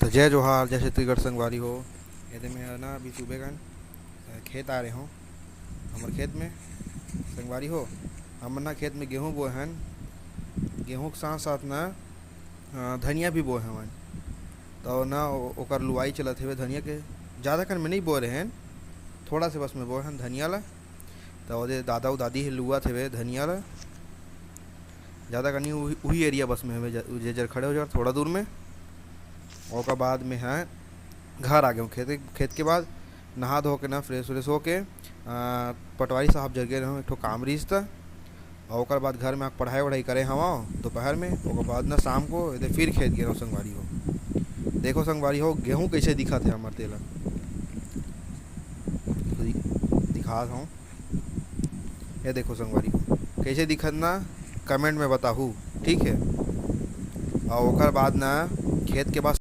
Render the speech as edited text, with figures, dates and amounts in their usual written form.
तो जय जोहार, जय छत्तीसगढ़ संगवारी हो। ये मैं ना अभी सुबह का खेत आ रहे हो। हमारे खेत में संगवारी हो, हमर ना खेत में गेहूँ बोए हन। गेहूँ के साथ साथ ना धनिया भी बोए हवन। तो ना ओकर लुआई चलत हेवे धनिया के। ज़्यादा कन में नहीं बोए रहे हन, थोड़ा से बस में बोए हन धनिया ला। तो ओदे दादा दादी हे लुआत हेवे धनिया ला। ज़्यादा कन नहीं, वही एरिया बस में हेवे जे जर खड़े हो जा थोड़ा दूर में। ओकर बाद में है घर आ गए हूँ। खेत के बाद नहा धो के ना फ्रेश व्रेश हो के पटवारी साहब जर गए रहूँ एक ठो काम रहीस था। और ओकर बाद घर में आके पढ़ाई वढ़ाई करे हवा दोपहर में। ओकर बाद ना शाम को इधर फिर खेत गए रहूँ संगवारी हो। देखो संगवारी हो, गेहूँ कैसे दिखा थे हमारे तेला दिखा हूँ। ये देखो संगवारी हो कैसे दिखत ना, कमेंट में बताहू, ठीक है। और ओकर बाद ना खेत के बाद